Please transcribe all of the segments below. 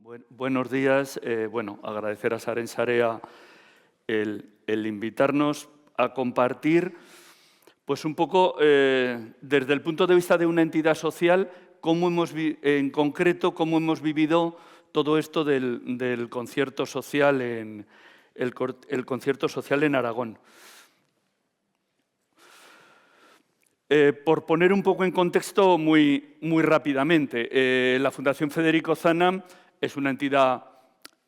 Buenos días. Agradecer a Saren Sarea el invitarnos a compartir, pues un poco desde el punto de vista de una entidad social, en concreto, cómo hemos vivido todo esto del concierto social el concierto social en Aragón. Por poner un poco en contexto muy rápidamente, la Fundación Federico Zana es una entidad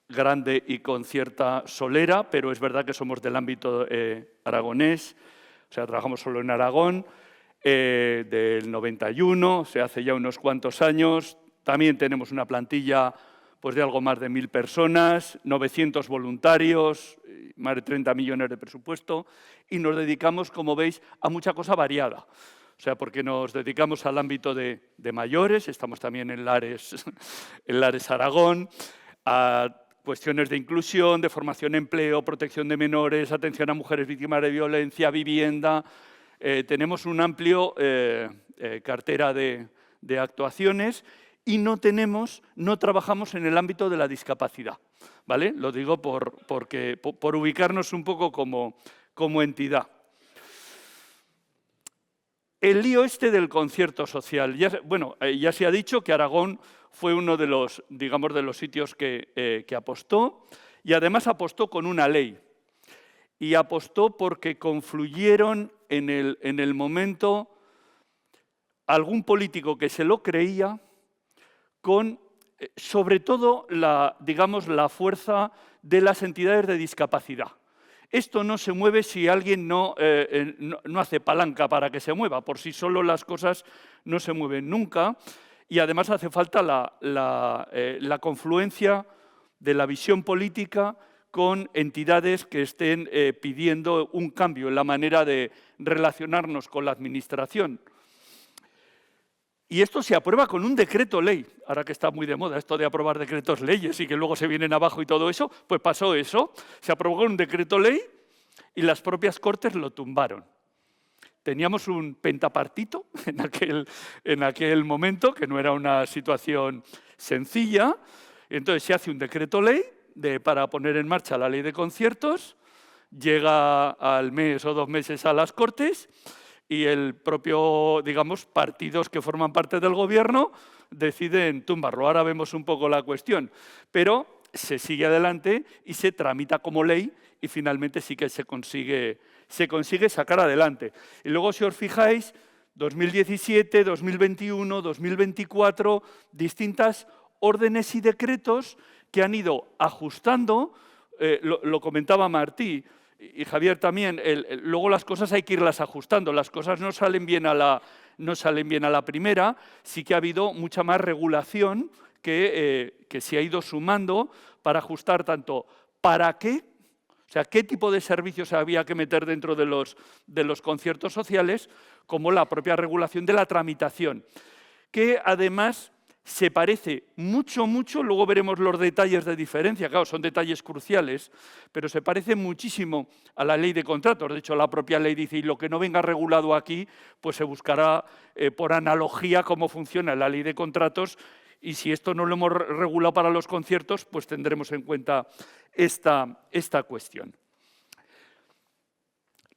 grande y con cierta solera, pero es verdad que somos del ámbito aragonés, o sea, trabajamos solo en Aragón, del 91, o sea, hace ya unos cuantos años. También tenemos una plantilla pues, de algo más de 1000 personas, 900 voluntarios, más de 30 millones de presupuesto, y nos dedicamos, como veis, a mucha cosa variada. O sea, porque nos dedicamos al ámbito de mayores, estamos también en Lares, en Lares Aragón, a cuestiones de inclusión, de formación, empleo, protección de menores, atención a mujeres víctimas de violencia, vivienda. Tenemos un amplio cartera de actuaciones y no trabajamos en el ámbito de la discapacidad, ¿vale? Lo digo por ubicarnos un poco como entidad. El lío este del concierto social. Ya se ha dicho que Aragón fue uno de los, digamos, de los sitios que apostó, y además apostó con una ley. Y apostó porque confluyeron en el momento algún político que se lo creía con, sobre todo, la fuerza de las entidades de discapacidad. Esto no se mueve si alguien no hace palanca para que se mueva. Por sí solo las cosas no se mueven nunca, y además hace falta la confluencia de la visión política con entidades que estén pidiendo un cambio en la manera de relacionarnos con la administración. Y esto se aprueba con un decreto ley, ahora que está muy de moda esto de aprobar decretos leyes y que luego se vienen abajo y todo eso, pues pasó eso, se aprobó con un decreto ley y las propias Cortes lo tumbaron. Teníamos un pentapartito en aquel momento, que no era una situación sencilla, entonces se hace un decreto ley para poner en marcha la ley de conciertos, llega al mes o 2 meses a las Cortes, y el propio, digamos, partidos que forman parte del gobierno deciden tumbarlo. Ahora vemos un poco la cuestión, pero se sigue adelante y se tramita como ley y finalmente sí que se consigue sacar adelante. Y luego, si os fijáis, 2017, 2021, 2024, distintas órdenes y decretos que han ido ajustando, lo comentaba Martí, y Javier también, luego las cosas hay que irlas ajustando, las cosas no salen bien a la primera, sí que ha habido mucha más regulación que se ha ido sumando para ajustar tanto para qué, o sea, qué tipo de servicios había que meter dentro de los conciertos sociales, como la propia regulación de la tramitación, que además se parece mucho, luego veremos los detalles de diferencia, claro, son detalles cruciales, pero se parece muchísimo a la ley de contratos. De hecho, la propia ley dice, y lo que no venga regulado aquí, pues se buscará por analogía cómo funciona la ley de contratos, y si esto no lo hemos regulado para los conciertos, pues tendremos en cuenta esta cuestión.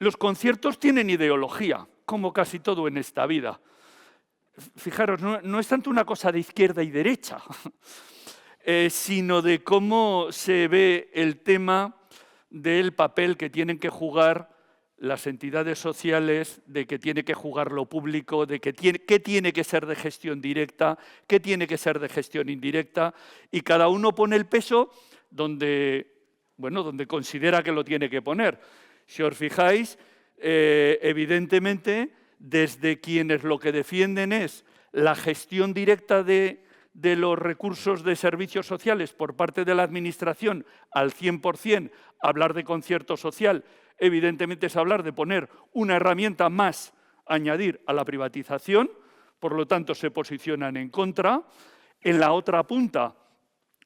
Los conciertos tienen ideología, como casi todo en esta vida. Fijaros, no es tanto una cosa de izquierda y derecha, sino de cómo se ve el tema del papel que tienen que jugar las entidades sociales, de que tiene que jugar lo público, de qué tiene que ser de gestión directa, qué tiene que ser de gestión indirecta, y cada uno pone el peso donde considera que lo tiene que poner. Si os fijáis, evidentemente, desde quienes lo que defienden es la gestión directa de los recursos de servicios sociales por parte de la Administración al 100%, hablar de concierto social, evidentemente es hablar de poner una herramienta más a añadir a la privatización, por lo tanto se posicionan en contra. En la otra punta,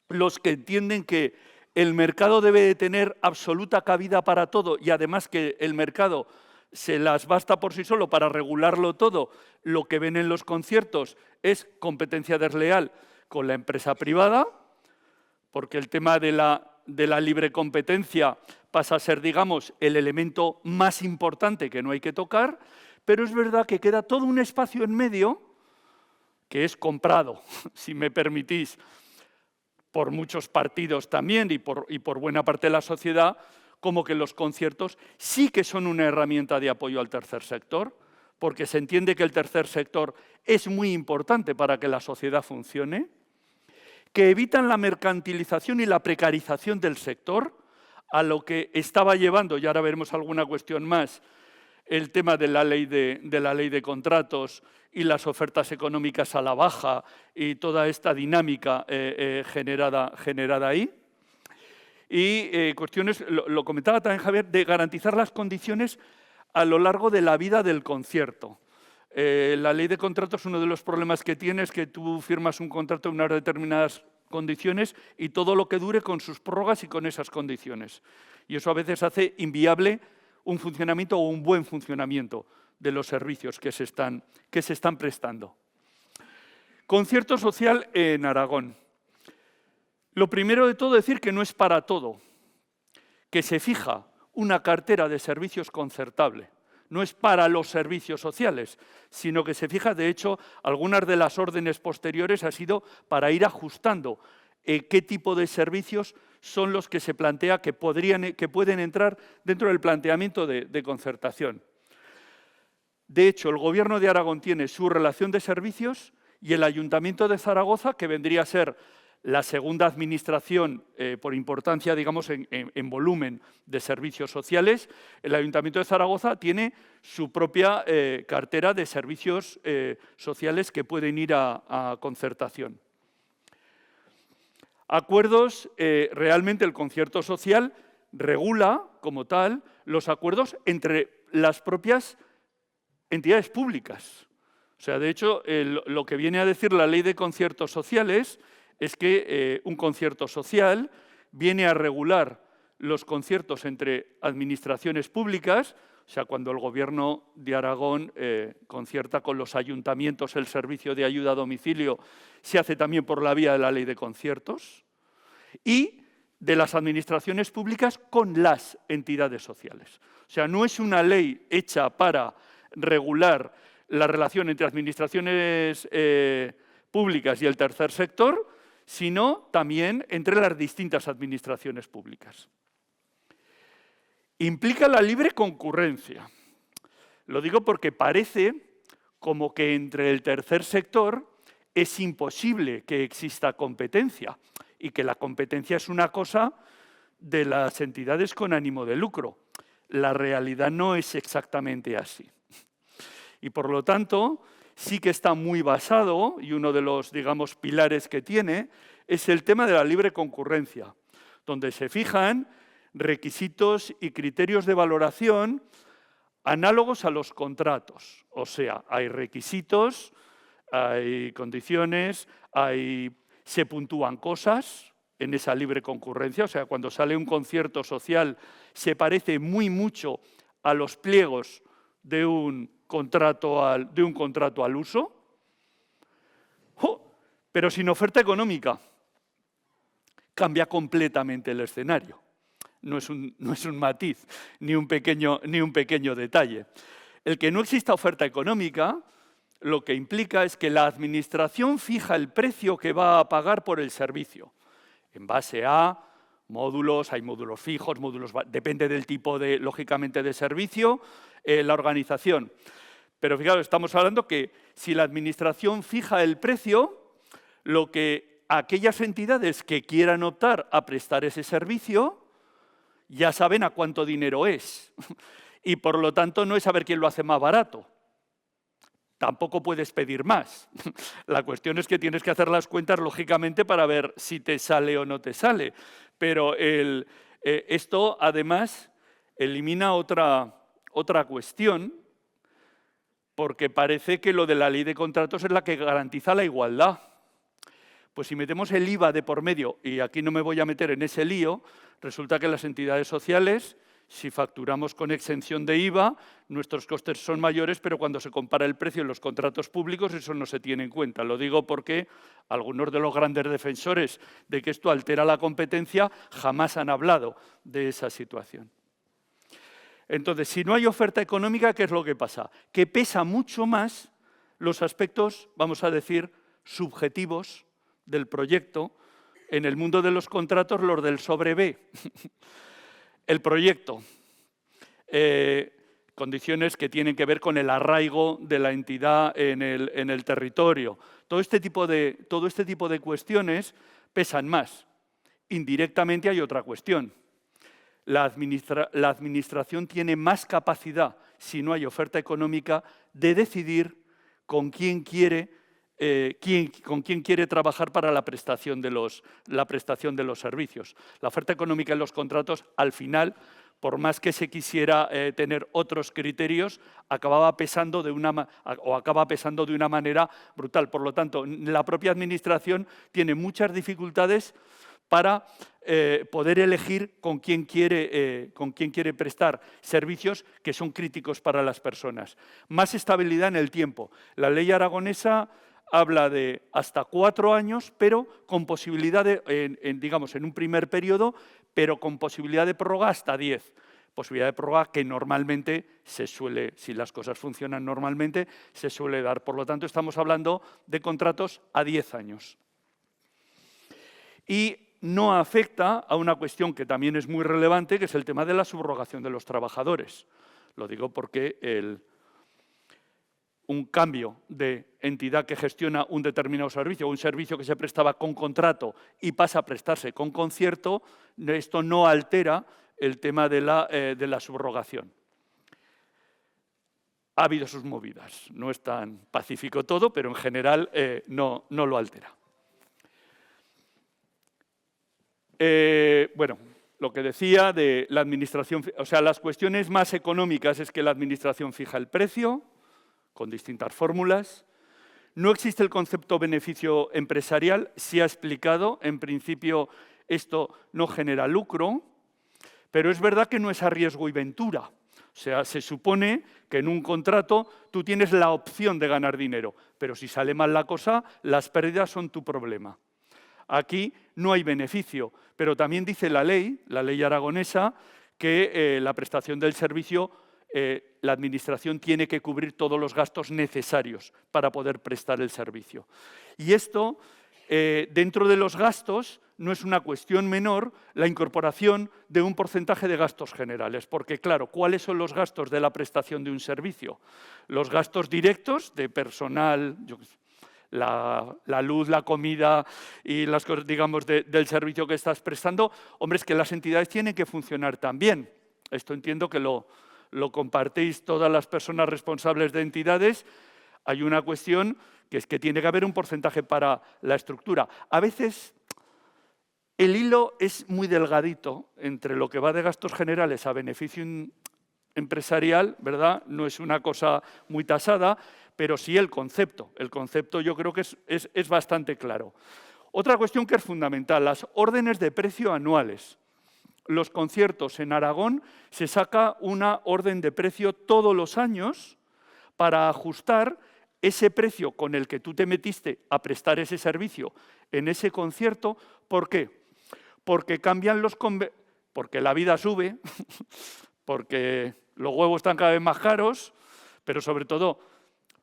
los que entienden que el mercado debe de tener absoluta cabida para todo y además que el mercado se las basta por sí solo para regularlo todo, lo que ven en los conciertos es competencia desleal con la empresa privada. porque el tema de la libre competencia pasa a ser, digamos, el elemento más importante que no hay que tocar, pero es verdad que queda todo un espacio en medio que es comprado, si me permitís, por muchos partidos también y por buena parte de la sociedad, como que los conciertos sí que son una herramienta de apoyo al tercer sector, porque se entiende que el tercer sector es muy importante para que la sociedad funcione, que evitan la mercantilización y la precarización del sector, a lo que estaba llevando, y ahora veremos alguna cuestión más, el tema de la ley de contratos y las ofertas económicas a la baja y toda esta dinámica generada ahí. Y cuestiones, lo comentaba también Javier, de garantizar las condiciones a lo largo de la vida del concierto. La ley de contratos, uno de los problemas que tiene es que tú firmas un contrato en unas determinadas condiciones y todo lo que dure con sus prórrogas y con esas condiciones. Y eso a veces hace inviable un funcionamiento o un buen funcionamiento de los servicios que se están prestando. Concierto social en Aragón. Lo primero de todo, decir que no es para todo, que se fija una cartera de servicios concertable. No es para los servicios sociales, sino que se fija, de hecho, algunas de las órdenes posteriores ha sido para ir ajustando qué tipo de servicios son los que se plantea que pueden entrar dentro del planteamiento de concertación. De hecho, el Gobierno de Aragón tiene su relación de servicios y el Ayuntamiento de Zaragoza, que vendría a ser la segunda administración por importancia, digamos, en volumen de servicios sociales, el Ayuntamiento de Zaragoza tiene su propia cartera de servicios sociales que pueden ir a concertación. Acuerdos, realmente el concierto social regula, como tal, los acuerdos entre las propias entidades públicas. O sea, de hecho, lo que viene a decir la Ley de Conciertos Sociales es que un concierto social viene a regular los conciertos entre administraciones públicas, o sea, cuando el Gobierno de Aragón concierta con los ayuntamientos el servicio de ayuda a domicilio, se hace también por la vía de la Ley de Conciertos, y de las administraciones públicas con las entidades sociales. O sea, no es una ley hecha para regular la relación entre administraciones públicas y el tercer sector, sino también entre las distintas administraciones públicas. Implica la libre concurrencia. Lo digo porque parece como que entre el tercer sector es imposible que exista competencia y que la competencia es una cosa de las entidades con ánimo de lucro. La realidad no es exactamente así. Y por lo tanto, sí que está muy basado, y uno de los, digamos, pilares que tiene, es el tema de la libre concurrencia, donde se fijan requisitos y criterios de valoración análogos a los contratos. O sea, hay requisitos, hay condiciones, se puntúan cosas en esa libre concurrencia. O sea, cuando sale un concierto social se parece muy mucho a los pliegos de un contrato al uso, pero sin oferta económica. Cambia completamente el escenario. No es un matiz, ni un pequeño detalle. El que no exista oferta económica, lo que implica es que la Administración fija el precio que va a pagar por el servicio, en base a módulos, hay módulos fijos, depende del tipo, lógicamente, de servicio, la organización. Pero fijaos, estamos hablando que si la Administración fija el precio, lo que aquellas entidades que quieran optar a prestar ese servicio ya saben a cuánto dinero es. Y por lo tanto no es saber quién lo hace más barato. Tampoco puedes pedir más. La cuestión es que tienes que hacer las cuentas, lógicamente, para ver si te sale o no te sale. Pero esto, además, elimina otra cuestión, porque parece que lo de la ley de contratos es la que garantiza la igualdad. Pues si metemos el IVA de por medio, y aquí no me voy a meter en ese lío, resulta que las entidades sociales Si facturamos con exención de IVA, nuestros costes son mayores, pero cuando se compara el precio en los contratos públicos, eso no se tiene en cuenta. Lo digo porque algunos de los grandes defensores de que esto altera la competencia jamás han hablado de esa situación. Entonces, si no hay oferta económica, ¿qué es lo que pasa? Que pesa mucho más los aspectos, vamos a decir, subjetivos del proyecto. En el mundo de los contratos, los del sobre B. El proyecto, condiciones que tienen que ver con el arraigo de la entidad en el territorio. Todo este tipo de cuestiones pesan más. Indirectamente hay otra cuestión. La administración tiene más capacidad, si no hay oferta económica, de decidir con quién quiere trabajar para la prestación de los servicios. La oferta económica en los contratos, al final, por más que se quisiera tener otros criterios, acaba pesando de una manera brutal. Por lo tanto, la propia administración tiene muchas dificultades para poder elegir con quién quiere prestar servicios que son críticos para las personas. Más estabilidad en el tiempo. La ley aragonesa habla de hasta 4 años, pero con posibilidad en un primer periodo, pero con posibilidad de prórroga hasta 10. Posibilidad de prórroga que normalmente se suele, si las cosas funcionan normalmente, se suele dar. Por lo tanto, estamos hablando de contratos a 10 años. Y no afecta a una cuestión que también es muy relevante, que es el tema de la subrogación de los trabajadores. Lo digo porque un cambio de entidad que gestiona un determinado servicio, un servicio que se prestaba con contrato y pasa a prestarse con concierto, esto no altera el tema de la subrogación. Ha habido sus movidas, no es tan pacífico todo, pero en general no lo altera. Bueno, lo que decía de la administración, o sea, las cuestiones más económicas es que la administración fija el precio, con distintas fórmulas. No existe el concepto beneficio empresarial, se ha explicado, en principio esto no genera lucro, pero es verdad que no es a riesgo y ventura. O sea, se supone que en un contrato tú tienes la opción de ganar dinero, pero si sale mal la cosa, las pérdidas son tu problema. Aquí no hay beneficio, pero también dice la ley aragonesa, que la prestación del servicio, la administración tiene que cubrir todos los gastos necesarios para poder prestar el servicio. Y esto, dentro de los gastos, no es una cuestión menor la incorporación de un porcentaje de gastos generales, porque claro, ¿cuáles son los gastos de la prestación de un servicio? Los gastos directos de personal, la luz, la comida y las cosas, digamos, del servicio que estás prestando. Hombre, es que las entidades tienen que funcionar también. Esto entiendo que lo compartéis todas las personas responsables de entidades. Hay una cuestión que es que tiene que haber un porcentaje para la estructura. A veces el hilo es muy delgadito entre lo que va de gastos generales a beneficio empresarial, ¿verdad? No es una cosa muy tasada, pero sí el concepto. El concepto yo creo que es bastante claro. Otra cuestión que es fundamental, las órdenes de precio anuales. Los conciertos en Aragón se saca una orden de precio todos los años para ajustar ese precio con el que tú te metiste a prestar ese servicio en ese concierto. ¿Por qué? Porque cambian porque la vida sube, porque los huevos están cada vez más caros, pero sobre todo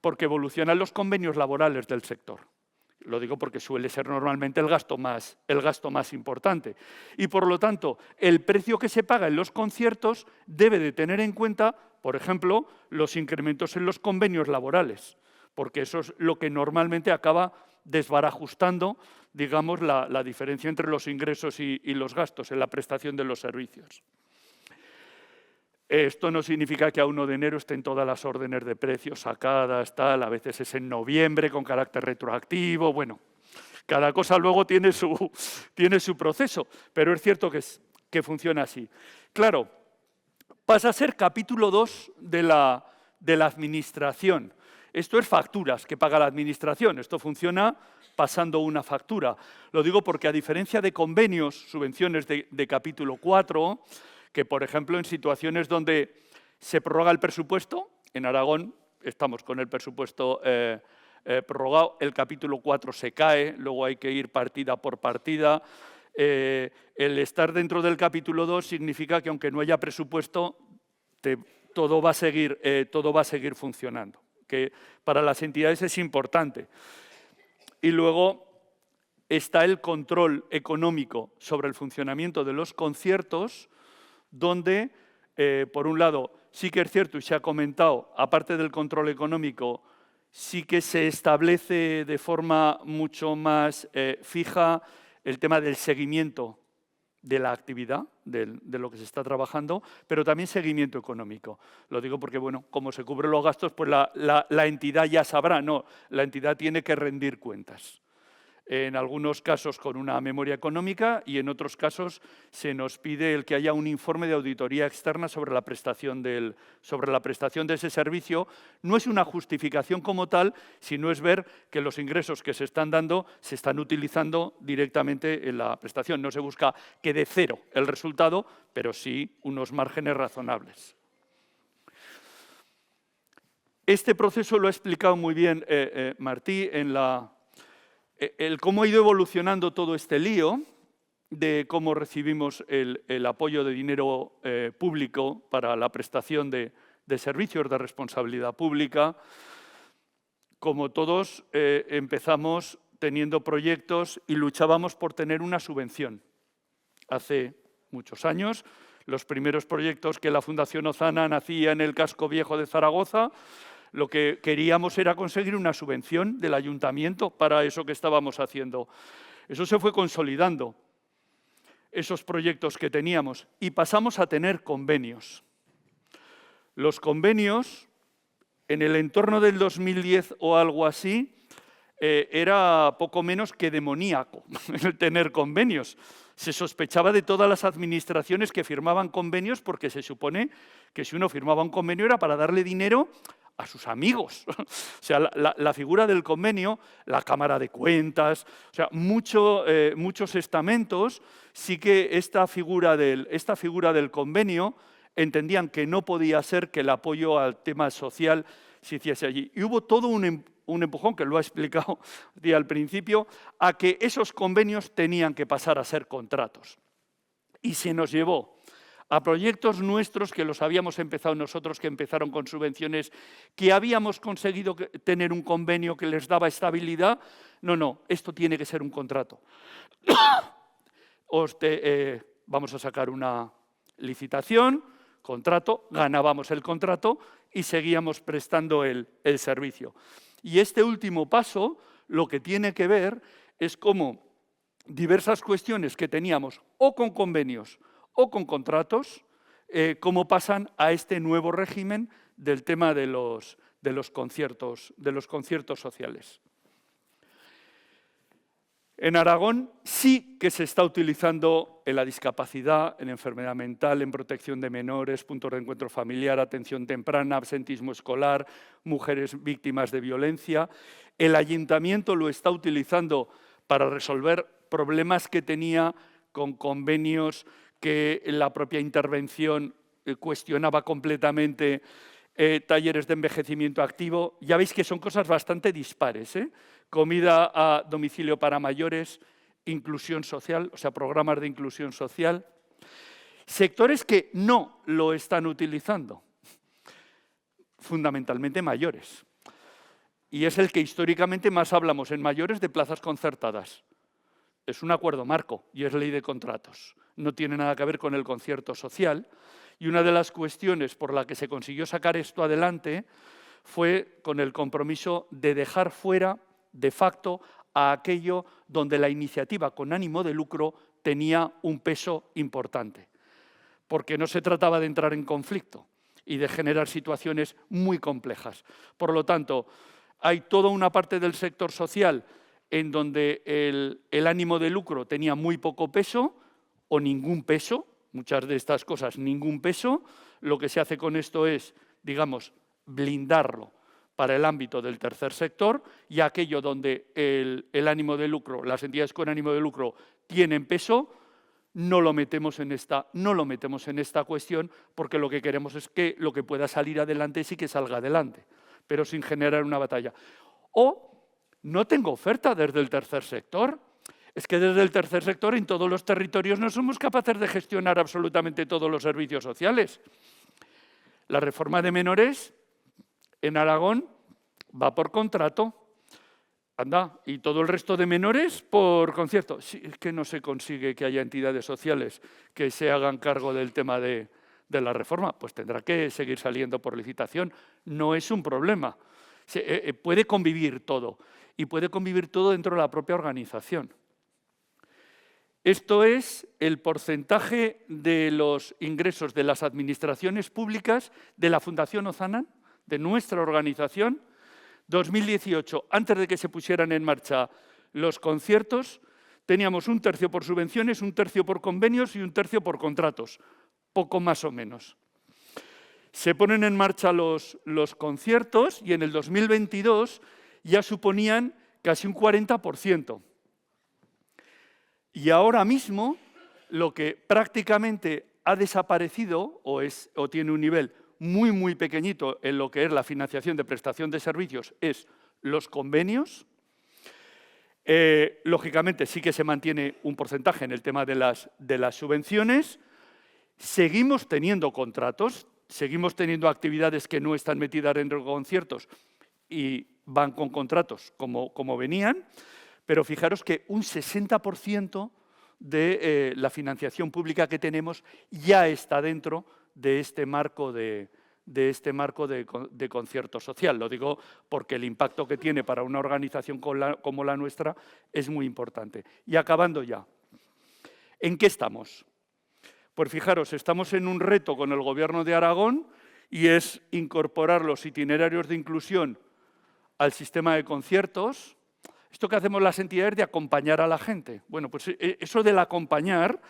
porque evolucionan los convenios laborales del sector. Lo digo porque suele ser normalmente el gasto más importante. Y por lo tanto, el precio que se paga en los conciertos debe de tener en cuenta, por ejemplo, los incrementos en los convenios laborales, porque eso es lo que normalmente acaba desbarajustando, digamos, la diferencia entre los ingresos y los gastos en la prestación de los servicios. Esto no significa que a 1 de enero estén todas las órdenes de precios sacadas, tal, a veces es en noviembre con carácter retroactivo, bueno, cada cosa luego tiene su proceso, pero es cierto que funciona así. Claro, pasa a ser capítulo 2 de la administración. Esto es facturas que paga la administración, esto funciona pasando una factura. Lo digo porque a diferencia de convenios, subvenciones de capítulo 4, que, por ejemplo, en situaciones donde se prorroga el presupuesto, en Aragón estamos con el presupuesto prorrogado, el capítulo 4 se cae, luego hay que ir partida por partida. El estar dentro del capítulo 2 significa que aunque no haya presupuesto, todo va a seguir funcionando, que para las entidades es importante. Y luego está el control económico sobre el funcionamiento de los conciertos, donde, por un lado, sí que es cierto y se ha comentado, aparte del control económico, sí que se establece de forma mucho más fija el tema del seguimiento de la actividad, de lo que se está trabajando, pero también seguimiento económico. Lo digo porque, bueno, como se cubren los gastos, pues la entidad ya sabrá, no, la entidad tiene que rendir cuentas. En algunos casos con una memoria económica y en otros casos se nos pide el que haya un informe de auditoría externa sobre la prestación de ese servicio. No es una justificación como tal, sino es ver que los ingresos que se están dando se están utilizando directamente en la prestación. No se busca que de cero el resultado, pero sí unos márgenes razonables. Este proceso lo ha explicado muy bien Martí en el cómo ha ido evolucionando todo este lío, de cómo recibimos el apoyo de dinero público para la prestación de servicios de responsabilidad pública. Como todos empezamos teniendo proyectos y luchábamos por tener una subvención. Hace muchos años, los primeros proyectos que la Fundación Ozana nacía en el casco viejo de Zaragoza, lo que queríamos era conseguir una subvención del ayuntamiento para eso que estábamos haciendo. Eso se fue consolidando, esos proyectos que teníamos, y pasamos a tener convenios. Los convenios, en el entorno del 2010 o algo así, era poco menos que demoníaco el tener convenios. Se sospechaba de todas las administraciones que firmaban convenios porque se supone que si uno firmaba un convenio era para darle dinero a sus amigos. O sea, la figura del convenio, la Cámara de Cuentas, o sea, muchos estamentos, sí que esta figura del convenio entendían que no podía ser que el apoyo al tema social se hiciese allí. Y hubo todo un empujón, que lo ha explicado al principio, a que esos convenios tenían que pasar a ser contratos. Y se nos llevó a proyectos nuestros que los habíamos empezado nosotros, que empezaron con subvenciones, que habíamos conseguido tener un convenio que les daba estabilidad. No, esto tiene que ser un contrato. Vamos a sacar una licitación, contrato, ganábamos el contrato y seguíamos prestando el servicio. Y este último paso lo que tiene que ver es cómo diversas cuestiones que teníamos o con convenios o con contratos, cómo pasan a este nuevo régimen del tema de los conciertos sociales. En Aragón sí que se está utilizando en la discapacidad, en enfermedad mental, en protección de menores, puntos de encuentro familiar, atención temprana, absentismo escolar, mujeres víctimas de violencia. El ayuntamiento lo está utilizando para resolver problemas que tenía con convenios que la propia intervención cuestionaba completamente, talleres de envejecimiento activo. Ya veis que son cosas bastante dispares, ¿eh? Comida a domicilio para mayores, inclusión social, o sea, programas de inclusión social. Sectores que no lo están utilizando, fundamentalmente mayores. Y es el que históricamente más hablamos en mayores de plazas concertadas. Es un acuerdo marco y es ley de contratos. No tiene nada que ver con el concierto social. Y una de las cuestiones por la que se consiguió sacar esto adelante fue con el compromiso de dejar fuera, de facto, a aquello donde la iniciativa con ánimo de lucro tenía un peso importante. Porque no se trataba de entrar en conflicto y de generar situaciones muy complejas. Por lo tanto, hay toda una parte del sector social en donde el ánimo de lucro tenía muy poco peso o ningún peso, muchas de estas cosas ningún peso. Lo que se hace con esto es, digamos, blindarlo para el ámbito del tercer sector, y aquello donde el ánimo de lucro, las entidades con ánimo de lucro tienen peso, no lo metemos en esta cuestión, porque lo que queremos es que lo que pueda salir adelante sí que salga adelante, pero sin generar una batalla. O no tengo oferta desde el tercer sector. Es que desde el tercer sector en todos los territorios no somos capaces de gestionar absolutamente todos los servicios sociales. La reforma de menores en Aragón va por contrato. Anda, y todo el resto de menores por concierto. Sí, es que no se consigue que haya entidades sociales que se hagan cargo del tema de la reforma. Pues tendrá que seguir saliendo por licitación. No es un problema. Puede convivir todo. Y puede convivir todo dentro de la propia organización. Esto es el porcentaje de los ingresos de las administraciones públicas de la Fundación Ozanan, de nuestra organización. 2018, antes de que se pusieran en marcha los conciertos, teníamos 1/3 por subvenciones, 1/3 por convenios y 1/3 por contratos, poco más o menos. Se ponen en marcha los conciertos y en el 2022 ya suponían casi un 40%. Y ahora mismo lo que prácticamente ha desaparecido o tiene un nivel muy, muy pequeñito en lo que es la financiación de prestación de servicios es los convenios. Lógicamente sí que se mantiene un porcentaje en el tema de las subvenciones. Seguimos teniendo contratos, seguimos teniendo actividades que no están metidas en los conciertos y van con contratos como venían, pero fijaros que un 60% de la financiación pública que tenemos ya está dentro de este marco de concierto social. Lo digo porque el impacto que tiene para una organización como la nuestra es muy importante. Y acabando ya, ¿en qué estamos? Pues fijaros, estamos en un reto con el Gobierno de Aragón y es incorporar los itinerarios de inclusión al sistema de conciertos. Esto que hacemos las entidades de acompañar a la gente. Bueno, pues eso del acompañar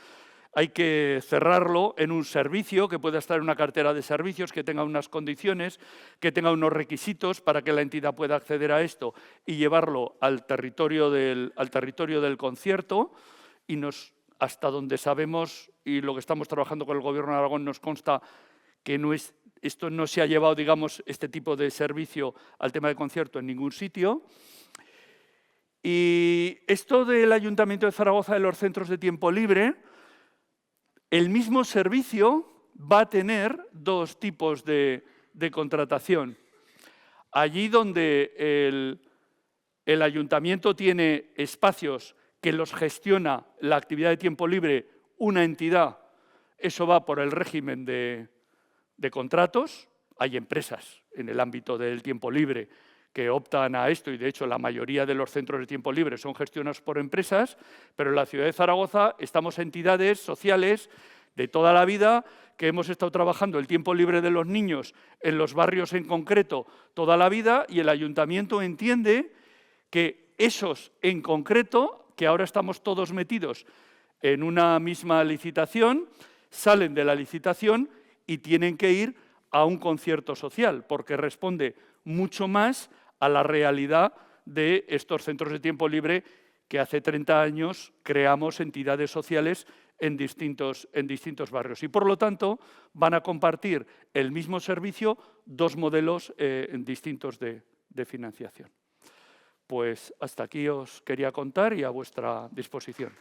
hay que cerrarlo en un servicio que pueda estar en una cartera de servicios, que tenga unas condiciones, que tenga unos requisitos para que la entidad pueda acceder a esto y llevarlo al territorio del concierto. Y hasta donde sabemos y lo que estamos trabajando con el Gobierno de Aragón nos consta que esto no se ha llevado, digamos, este tipo de servicio al tema de concierto en ningún sitio. Y esto del Ayuntamiento de Zaragoza de los centros de tiempo libre, el mismo servicio va a tener dos tipos de contratación. Allí donde el ayuntamiento tiene espacios que los gestiona la actividad de tiempo libre una entidad, eso va por el régimen de contratos. Hay empresas en el ámbito del tiempo libre que optan a esto y, de hecho, la mayoría de los centros de tiempo libre son gestionados por empresas, pero en la ciudad de Zaragoza estamos entidades sociales de toda la vida que hemos estado trabajando el tiempo libre de los niños en los barrios en concreto toda la vida y el ayuntamiento entiende que esos en concreto, que ahora estamos todos metidos en una misma licitación, salen de la licitación y tienen que ir a un concierto social, porque responde mucho más a la realidad de estos centros de tiempo libre que hace 30 años creamos entidades sociales en distintos barrios. Y, por lo tanto, van a compartir el mismo servicio dos modelos distintos de financiación. Pues hasta aquí os quería contar y a vuestra disposición.